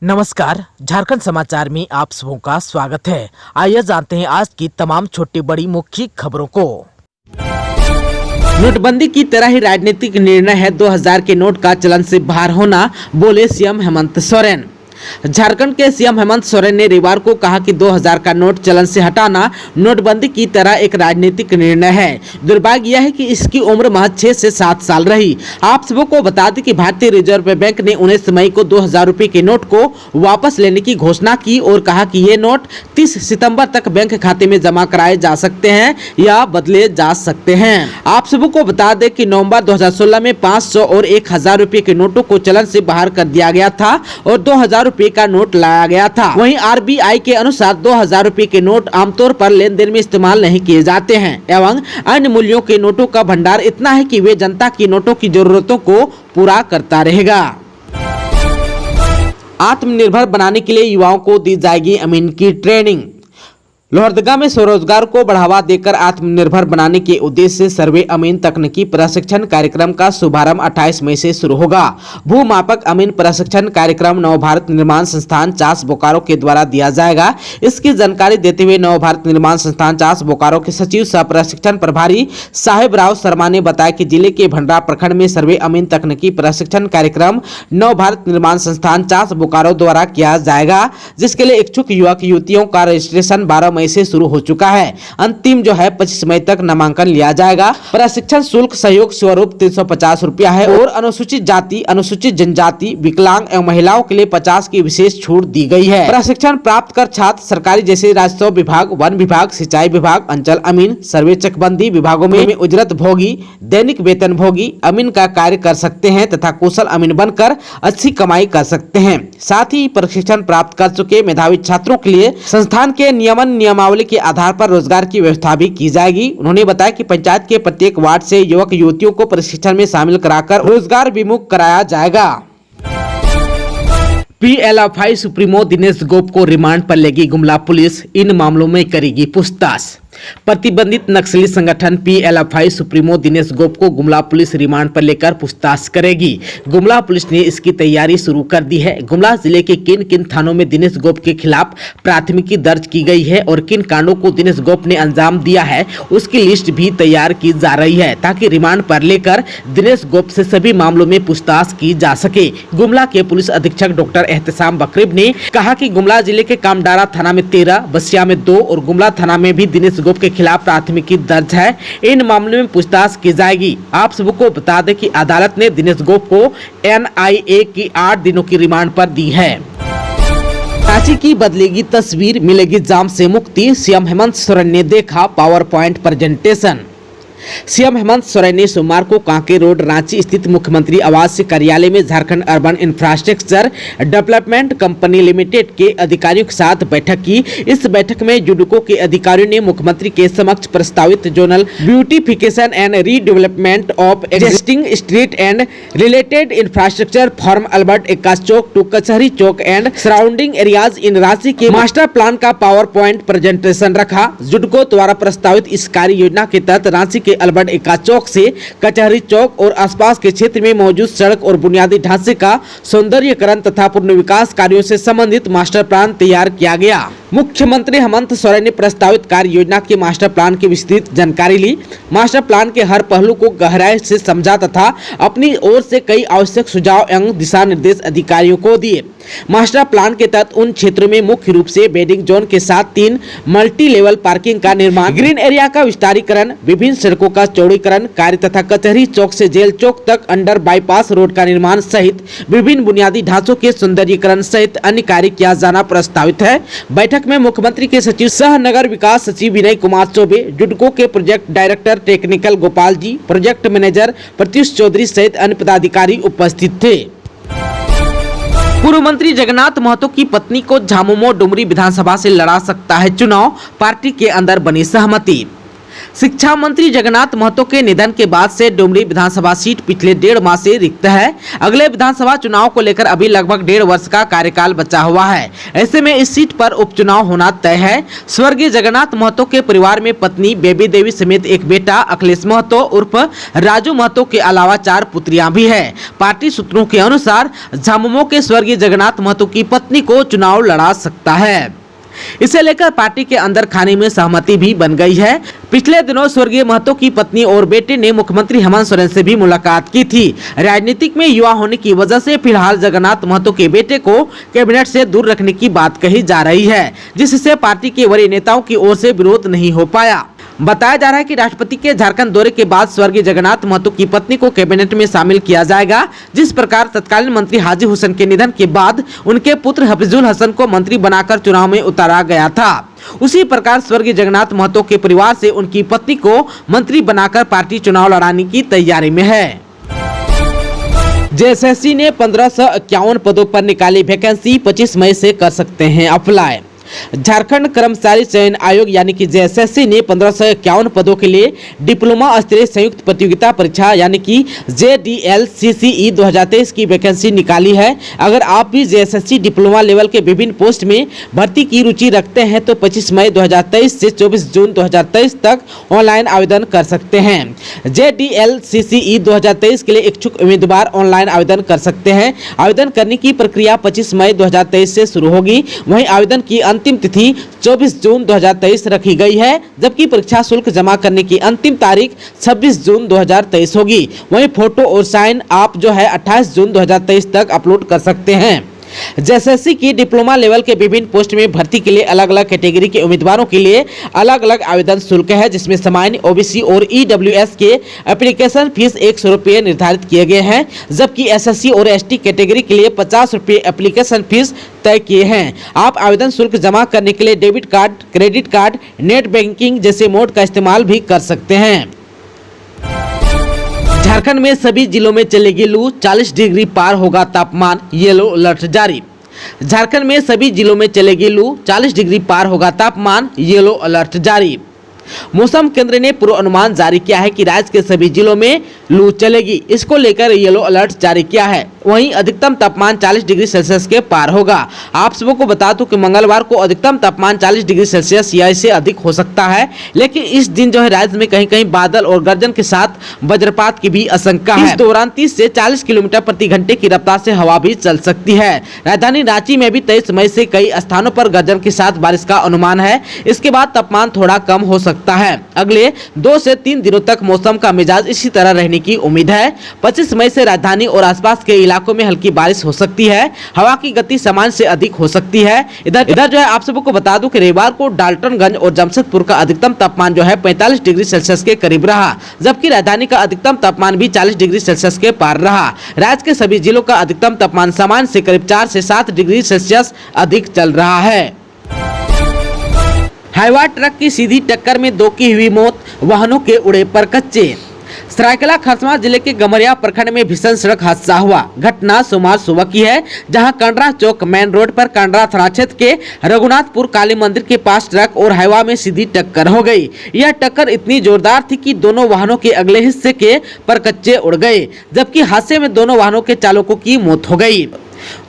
नमस्कार, झारखंड समाचार में आप सबों का स्वागत है। आइए जानते हैं आज की तमाम छोटी बड़ी मुख्य खबरों को। नोटबंदी की तरह ही राजनीतिक निर्णय है 2000 के नोट का चलन से बाहर होना, बोले सीएम हेमंत सोरेन। झारखंड के सीएम हेमंत सोरेन ने रविवार को कहा कि 2000 का नोट चलन से हटाना नोटबंदी की तरह एक राजनीतिक निर्णय है। दुर्भाग्य यह है कि इसकी उम्र महज 6 से 7 साल रही। आप सबों को बता दें कि भारतीय रिजर्व बैंक ने 19 मई को 2000 रुपए के नोट को वापस लेने की घोषणा की और कहा कि ये नोट 30 सितंबर तक बैंक खाते में जमा कराए जा सकते हैं या बदले जा सकते हैं। आप सबों को बता दें कि नवंबर 2016 में 500 और 1000 रुपए के नोटों को चलन से बाहर कर दिया गया था और 2000 रुपए का नोट लाया गया था। वहीं आरबीआई के अनुसार 2000 रुपए के नोट आमतौर पर लेन देन में इस्तेमाल नहीं किए जाते हैं एवं अन्य मूल्यों के नोटों का भंडार इतना है कि वे जनता की नोटों की जरूरतों को पूरा करता रहेगा। आत्मनिर्भर बनाने के लिए युवाओं को दी जाएगी अमीन की ट्रेनिंग। लोहरदगा में स्वरोजगार को बढ़ावा देकर आत्मनिर्भर बनाने के उद्देश्य से सर्वे अमीन तकनीकी प्रशिक्षण कार्यक्रम का शुभारंभ 28 मई से शुरू होगा। भूमापक अमीन प्रशिक्षण कार्यक्रम नवभारत निर्माण संस्थान चास बोकारो के द्वारा दिया जाएगा। इसकी जानकारी देते हुए नवभारत निर्माण संस्थान चास बोकारो के सचिव सह प्रशिक्षण प्रभारी साहेब राव शर्मा ने बताया कि जिले के भंडरा प्रखंड में सर्वे अमीन तकनीकी प्रशिक्षण कार्यक्रम नवभारत निर्माण संस्थान चास बोकारो द्वारा किया जाएगा, जिसके लिए इच्छुक युवक युवतियों का रजिस्ट्रेशन 12 मई से शुरू हो चुका है। अंतिम जो है 25 मई तक नामांकन लिया जाएगा। प्रशिक्षण शुल्क सहयोग स्वरूप 350 रुपया है और अनुसूचित जाति, अनुसूचित जनजाति, विकलांग एवं महिलाओं के लिए 50 की विशेष छूट दी गई है। प्रशिक्षण प्राप्त कर छात्र सरकारी जैसे राजस्व विभाग, वन विभाग, सिंचाई विभाग, अंचल अमीन, सर्वे चकबंदी विभागों में उजरत भोगी, दैनिक वेतन भोगी अमीन का कार्य कर सकते हैं तथा कुशल अमीन बनकर अच्छी कमाई कर सकते हैं। साथ ही प्रशिक्षण प्राप्त कर चुके मेधावी छात्रों के लिए संस्थान के नियमावली के आधार पर रोजगार की व्यवस्था भी की जाएगी। उन्होंने बताया कि पंचायत के प्रत्येक वार्ड से युवक युवतियों को प्रशिक्षण में शामिल कराकर रोजगार विमुख कराया जाएगा। पीएलएफआई सुप्रीमो दिनेश गोप को रिमांड पर लेगी गुमला पुलिस, इन मामलों में करेगी पूछताछ। प्रतिबंधित नक्सली संगठन पीएलएफआई सुप्रीमो दिनेश गोप को गुमला पुलिस रिमांड पर लेकर पूछताछ करेगी। गुमला पुलिस ने इसकी तैयारी शुरू कर दी है। गुमला जिले के किन किन थानों में दिनेश गोप के खिलाफ प्राथमिकी दर्ज की गई है और किन कांडों को दिनेश गोप ने अंजाम दिया है उसकी लिस्ट भी तैयार की जा रही है, ताकि रिमांड पर लेकर दिनेश गोप से सभी मामलों में पूछताछ की जा सके। गुमला के पुलिस अधीक्षक डॉक्टर एहतसाम बकरीब ने कहा कि गुमला जिले के कामडारा थाना में 13, बसिया में 2 और गुमला थाना में भी दिनेश गोप के खिलाफ प्राथमिकी दर्ज है। इन मामलों में पूछताछ की जाएगी। आप सबको बता दें कि अदालत ने दिनेश गोप को एनआईए की 8 दिनों की रिमांड पर दी है। रांची की बदलेगी तस्वीर, मिलेगी जाम से मुक्ति, सीएम हेमंत सोरेन ने देखा power point presentation. CM Hemant Soren ने सोमवार को कांके रोड रांची स्थित मुख्यमंत्री आवास कार्यालय में Jharkhand urban infrastructure development company limited के अधिकारियों के साथ बैठक की। इस बैठक में जुडको के अधिकारियों ने मुख्यमंत्री के समक्ष प्रस्तावित zonal beautification and redevelopment of existing street and related infrastructure from Albert Ekka Chowk to Kachahari Chowk and surrounding areas in Ranchi के मास्टर प्लान का पावर पॉइंट प्रेजेंटेशन रखा। जुडको द्वारा प्रस्तावित इस कार्य योजना के तहत रांची के अल्बर्ट एक्का चौक से कचहरी चौक और आसपास के क्षेत्र में मौजूद सड़क और बुनियादी ढांचे का सौंदर्यीकरण तथा पुनर्विकास कार्यों से संबंधित मास्टर प्लान तैयार किया गया। मुख्यमंत्री हेमंत सोरेन ने प्रस्तावित कार्य योजना के मास्टर प्लान की विस्तृत जानकारी ली। मास्टर प्लान के हर पहलू को गहराई से समझा तथा अपनी ओर से कई आवश्यक सुझाव एवं दिशा निर्देश अधिकारियों को दिए। मास्टर प्लान के तहत उन क्षेत्रों में मुख्य रूप से बेडिंग जोन के साथ 3 मल्टी लेवल पार्किंग का निर्माण, ग्रीन एरिया का विस्तारीकरण, विभिन्न सड़कों का चौड़ीकरण कार्य तथा कचहरी चौक से जेल चौक तक अंडर बाईपास रोड का निर्माण सहित विभिन्न बुनियादी ढांचों के सौंदर्यीकरण सहित अन्य कार्य किया जाना प्रस्तावित है। बैठक में मुख्यमंत्री के सचिव सह नगर विकास सचिव विनय कुमार चौबे, जुडको के project director technical Gopal ji, project manager Pratyush Chaudhary सहित अन्य पदाधिकारी उपस्थित थे। पूर्व मंत्री जगन्नाथ महतो की पत्नी को झामुमो डुमरी विधानसभा से लड़ा सकता है चुनाव, पार्टी के अंदर बनी सहमति। शिक्षा मंत्री जगन्नाथ महतो के निधन के बाद से डुमरी विधानसभा सीट पिछले 1.5 माह से रिक्त है। अगले विधानसभा चुनाव को लेकर अभी लगभग 1.5 वर्ष का कार्यकाल बचा हुआ है। ऐसे में इस सीट पर उपचुनाव होना तय है। स्वर्गीय जगन्नाथ महतो के परिवार में पत्नी बेबी देवी समेत एक बेटा अखिलेश महतो उर्फ राजू महतो के अलावा 4 पुत्रियां भी है। पार्टी सूत्रों के अनुसार झामुमो के स्वर्गीय जगन्नाथ महतो की पत्नी को चुनाव लड़ा सकता है। इसे लेकर पार्टी के अंदर खाने में सहमति भी बन गई है। पिछले दिनों स्वर्गीय महतो की पत्नी और बेटे ने मुख्यमंत्री हेमंत सोरेन से भी मुलाकात की थी। राजनीतिक में युवा होने की वजह से फिलहाल जगन्नाथ महतो के बेटे को कैबिनेट से दूर रखने की बात कही जा रही है, जिससे पार्टी के वरीय नेताओं की ओर से विरोध नहीं हो पाया। बताया जा रहा है कि राष्ट्रपति के झारखंड दौरे के बाद स्वर्गीय जगन्नाथ महतो की पत्नी को कैबिनेट में शामिल किया जाएगा। जिस प्रकार तत्कालीन मंत्री हाजी हुसैन के निधन के बाद उनके पुत्र हफीजुल हसन को मंत्री बनाकर चुनाव में उतारा गया था, उसी प्रकार स्वर्गीय जगन्नाथ महतो के परिवार से उनकी पत्नी को मंत्री बनाकर पार्टी चुनाव लड़ाने की तैयारी में है। जेएसएससी ने 1551 पदों पर निकाली वैकेंसी 25 मई से कर सकते हैं अप्लाई। झारखंड कर्मचारी चयन आयोग यानी कि जेएसएससी ने 1551 पदों के लिए डिप्लोमा स्तरीय संयुक्त प्रतियोगिता परीक्षा यानी कि JDL-CCE 2023 की वैकेंसी निकाली है। अगर आप भी जेएसएससी डिप्लोमा लेवल के विभिन्न पोस्ट में भर्ती की रुचि रखते हैं तो 25 मई 2023 से 24 जून 2023 तक ऑनलाइन आवेदन कर सकते हैं। JDL-CCE 2023 के लिए इच्छुक उम्मीदवार ऑनलाइन आवेदन कर सकते हैं। आवेदन करने की प्रक्रिया 25 मई 2023 से शुरू होगी। वहीं आवेदन की अंतिम तिथि 24 जून 2023 रखी गई है, जबकि परीक्षा शुल्क जमा करने की अंतिम तारीख 26 जून 2023 होगी। वहीं फोटो और साइन आप जो है 28 जून 2023 तक अपलोड कर सकते हैं। जेएसएससी की डिप्लोमा लेवल के विभिन्न पोस्ट में भर्ती के लिए अलग अलग कैटेगरी के उम्मीदवारों के लिए अलग अलग आवेदन शुल्क है, जिसमें सामान्य, ओबीसी और ईडब्ल्यूएस के एप्लीकेशन फीस 100 रुपये निर्धारित किए गए हैं, जबकि एसएससी और एसटी कैटेगरी के लिए 50 रुपये एप्लीकेशन फीस तय किए हैं। आप आवेदन शुल्क जमा करने के लिए debit card, credit card, net banking जैसे मोड का इस्तेमाल भी कर सकते हैं। झारखंड में सभी जिलों में चलेगी लू, 40 डिग्री पार होगा तापमान, येलो अलर्ट जारी। झारखंड में सभी जिलों में चलेगी लू, 40 डिग्री पार होगा तापमान, येलो अलर्ट जारी। मौसम केंद्र ने पूर्वानुमान जारी किया है कि राज्य के सभी जिलों में लू चलेगी। इसको लेकर येलो अलर्ट जारी किया है। वहीं अधिकतम तापमान 40 डिग्री सेल्सियस के पार होगा। आप सबको बता दूं कि मंगलवार को अधिकतम तापमान 40 डिग्री सेल्सियस या इससे अधिक हो सकता है, लेकिन इस दिन जो है राज्य में कहीं कहीं बादल और गर्जन के साथ वज्रपात की भी आशंका है। इस दौरान 30 से 40 किलोमीटर प्रति घंटे की रफ्तार से हवा भी चल सकती है। राजधानी रांची में भी 23 मई से कई स्थानों पर गर्जन के साथ बारिश का अनुमान है। इसके बाद तापमान थोड़ा कम हो सकता है। अगले 2 से 3 दिनों तक मौसम का मिजाज इसी तरह रहने की उम्मीद है। 25 मई से राजधानी और आसपास के इलाकों में हल्की बारिश हो सकती है। हवा की गति सामान्य से अधिक हो सकती है। इधर जो है आप सबको बता दूं कि रविवार को डाल्टनगंज और जमशेदपुर का अधिकतम तापमान जो है 45 डिग्री सेल्सियस के करीब रहा, जबकि राजधानी का अधिकतम तापमान भी 40 डिग्री सेल्सियस के पार रहा। राज्य के सभी जिलों का अधिकतम तापमान सामान्य से करीब 4 से 7 डिग्री सेल्सियस अधिक चल रहा है। हाईवा ट्रक की सीधी टक्कर में 2 की हुई मौत, वाहनों के उड़े पर कच्चे। सरायकेला खरसावां जिले के गमरिया प्रखंड में भीषण सड़क हादसा हुआ। घटना सोमवार सुबह की है, जहां कंडरा चौक मेन रोड पर कंडरा थाना क्षेत्र के रघुनाथपुर काली मंदिर के पास ट्रक और हाईवा में सीधी टक्कर हो गई। यह टक्कर इतनी जोरदार थी कि दोनों वाहनों के अगले हिस्से के परकच्चे उड़ गए, जबकि हादसे में दोनों वाहनों के चालकों की मौत हो गई।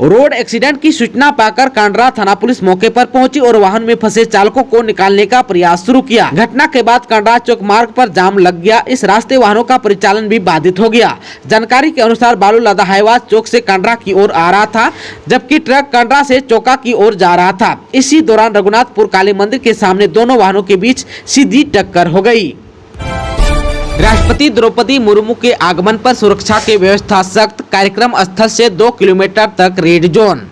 रोड एक्सीडेंट की सूचना पाकर कांडरा थाना पुलिस मौके पर पहुंची और वाहन में फंसे चालकों को निकालने का प्रयास शुरू किया। घटना के बाद कांडरा चौक मार्ग पर जाम लग गया। इस रास्ते वाहनों का परिचालन भी बाधित हो गया। जानकारी के अनुसार बालू लदा हाईवा चौक से कांडरा की ओर आ रहा था, जबकि ट्रक कांडरा से चौका की ओर जा रहा था। इसी दौरान रघुनाथपुर काली मंदिर के सामने दोनों वाहनों के बीच सीधी टक्कर हो गई। राष्ट्रपति द्रौपदी मुर्मू के आगमन पर सुरक्षा की व्यवस्था सख्त, कार्यक्रम स्थल से 2 किलोमीटर तक रेड जोन।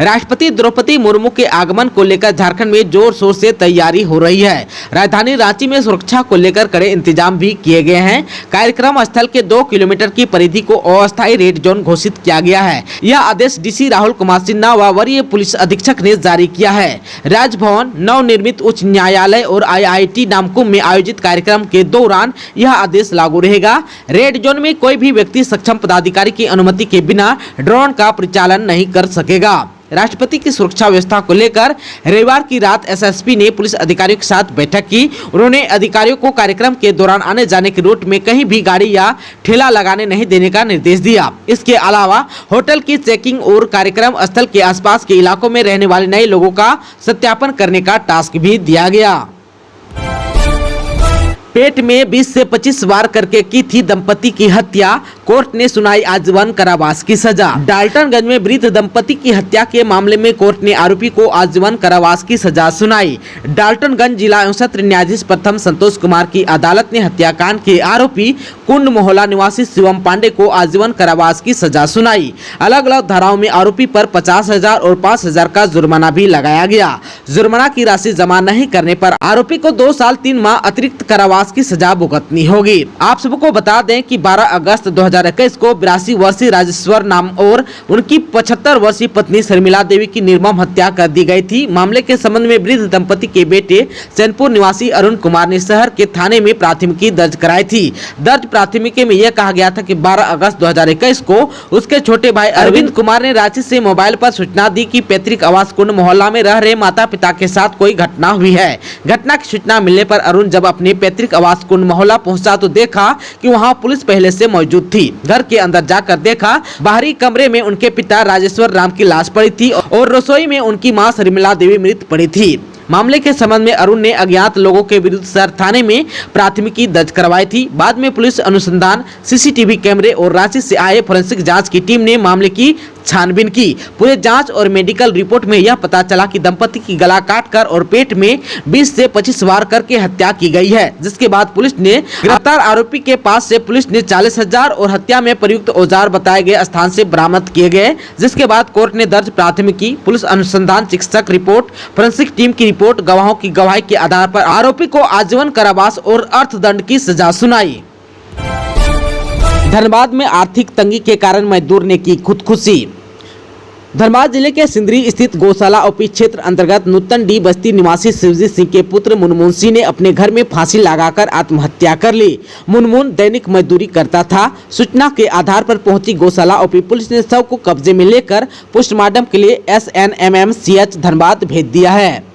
राष्ट्रपति द्रौपदी मुर्मू के आगमन को लेकर झारखंड में जोर शोर से तैयारी हो रही है। राजधानी रांची में सुरक्षा को लेकर कड़े इंतजाम भी किए गए हैं। कार्यक्रम स्थल के 2 किलोमीटर की परिधि को अस्थायी रेड जोन घोषित किया गया है। यह आदेश डीसी राहुल कुमार सिन्हा व वरीय पुलिस अधीक्षक ने जारी किया है। राजभवन, नवनिर्मित उच्च न्यायालय और IIT नामकुम में आयोजित कार्यक्रम के दौरान यह आदेश लागू रहेगा। रेड जोन में कोई भी व्यक्ति सक्षम पदाधिकारी की अनुमति के बिना ड्रोन का परिचालन नहीं कर सकेगा। राष्ट्रपति की सुरक्षा व्यवस्था को लेकर रविवार की रात एसएसपी ने पुलिस अधिकारियों के साथ बैठक की। उन्होंने अधिकारियों को कार्यक्रम के दौरान आने जाने के रूट में कहीं भी गाड़ी या ठेला लगाने नहीं देने का निर्देश दिया। इसके अलावा होटल की चेकिंग और कार्यक्रम स्थल के आसपास के इलाकों में रहने वाले नए लोगों का सत्यापन करने का टास्क भी दिया गया। पेट में 20 से 25 वार करके की थी दंपति की हत्या, कोर्ट ने सुनाई आजीवन कारावास की सजा। डाल्टनगंज में वृद्ध दंपति की हत्या के मामले में कोर्ट ने आरोपी को आजीवन कारावास की सजा सुनाई। डाल्टनगंज जिला एवं सत्र न्यायाधीश प्रथम संतोष कुमार की अदालत ने हत्याकांड के आरोपी कुंड मोहल्ला निवासी शिवम पांडे को आजीवन कारावास की सजा सुनाई। अलग अलग धाराओं में आरोपी पर 50,000 और 5,000 का जुर्माना भी लगाया गया। जुर्माना की राशि जमा नहीं करने पर आरोपी को 2 साल 3 माह अतिरिक्त कारावास की सजा भुगतनी होगी। आप सबको बता दें कि 12 अगस्त 2021 को 82 वर्षीय राजेश्वर नाम और उनकी 75 वर्षीय पत्नी शर्मिला देवी की निर्मम हत्या कर दी गई थी। मामले के संबंध में वृद्ध दंपति के बेटे चैनपुर निवासी अरुण कुमार ने शहर के थाने में प्राथमिकी दर्ज कराई थी। दर्ज प्राथमिकी में यह कहा गया था कि 12 अगस्त 2021 को उसके छोटे भाई अरविंद कुमार ने रांची से मोबाइल पर सूचना दी कि पैतृक आवास कुंड मोहल्ला में रह रहे माता पिता के साथ कोई घटना हुई है। घटना की सूचना मिलने पर अरुण जब अपने पैतृक आवास कुंड मोहल्ला पहुंचा तो देखा कि वहां पुलिस पहले से मौजूद थी। घर के अंदर जाकर देखा बाहरी कमरे में उनके पिता राजेश्वर राम की लाश पड़ी थी और रसोई में उनकी मां शर्मिला देवी मृत पड़ी थी। मामले के संबंध में अरुण ने अज्ञात लोगों के विरुद्ध शहर थाने में प्राथमिकी दर्ज करवाई थी। बाद में पुलिस अनुसंधान, सीसीटीवी कैमरे और रांची से आए फोरेंसिक जांच की टीम ने मामले की छानबीन की। पूरे जांच और मेडिकल रिपोर्ट में यह पता चला कि दंपति की गला काटकर और पेट में 20 से 25 वार करके हत्या की गई है। जिसके बाद पुलिस ने गिरफ्तार आरोपी के पास से पुलिस ने 40,000 और हत्या में प्रयुक्त औजार बताए गए स्थान से बरामद किए गए। जिसके बाद कोर्ट ने दर्ज प्राथमिकी, पुलिस अनुसंधान, चिकित्सक रिपोर्ट, फोरेंसिक टीम की रिपोर्ट, गवाहों की गवाही के आधार पर आरोपी को आजीवन कारावास और अर्थदंड की सजा सुनाई। धनबाद में आर्थिक तंगी के कारण मजदूर ने की खुदकुशी। धनबाद जिले के सिंदरी स्थित गौशाला ओपी क्षेत्र अंतर्गत नूतन डी बस्ती निवासी शिवजी सिंह के पुत्र मुनमुन सिंह ने अपने घर में फांसी लगाकर आत्महत्या कर ली। मुनमुन दैनिक मजदूरी करता था। सूचना के आधार पर पहुंची गौशाला ओपी पुलिस ने शव को कब्जे में लेकर पोस्टमार्टम के लिए SNMMCH धनबाद भेज दिया है।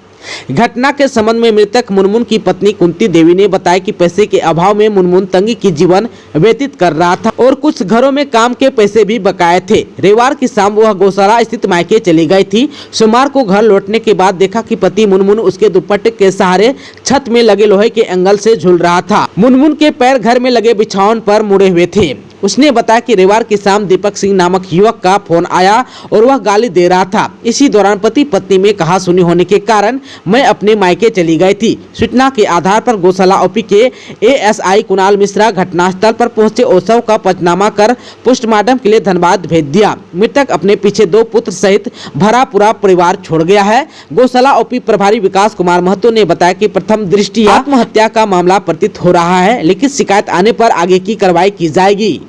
घटना के संबंध में मृतक मुनमुन की पत्नी कुंती देवी ने बताया कि पैसे के अभाव में मुनमुन तंगी की जीवन व्यतीत कर रहा था और कुछ घरों में काम के पैसे भी बकाए थे। रविवार की शाम वह गौशाला स्थित मायके चली गई थी। सोमवार को घर लौटने के बाद देखा कि पति मुनमुन उसके दुपट्टे के सहारे छत में लगे लोहे के एंगल से झूल रहा था। मुनमुन के पैर घर में लगे बिछावन पर मुड़े हुए थे। उसने बताया कि रविवार की शाम दीपक सिंह नामक युवक का फोन आया और वह गाली दे रहा था। इसी दौरान पति पत्नी में कहासुनी होने के कारण मैं अपने मायके चली गई थी। सूचना के आधार पर गौशाला ओपी के ASI कुणाल मिश्रा घटनास्थल पर पहुंचे और शव का पंचनामा कर पोस्टमार्टम के लिए धनबाद भेज दिया। मृतक अपने पीछे 2 पुत्र सहित भरा पूरा परिवार छोड़ गया है। गौशाला ओपी प्रभारी विकास कुमार महतो ने बताया कि प्रथम दृष्टि आत्महत्या का मामला प्रतीत हो रहा है, लेकिन शिकायत आने पर आगे की कार्रवाई की जाएगी।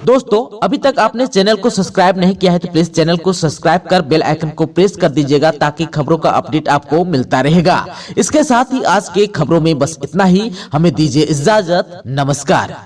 दोस्तों, अभी तक आपने चैनल को सब्सक्राइब नहीं किया है तो प्लीज चैनल को सब्सक्राइब कर बेल आइकन को प्रेस कर दीजिएगा ताकि खबरों का अपडेट आपको मिलता रहेगा। इसके साथ ही आज के खबरों में बस इतना ही। हमें दीजिए इजाजत। नमस्कार।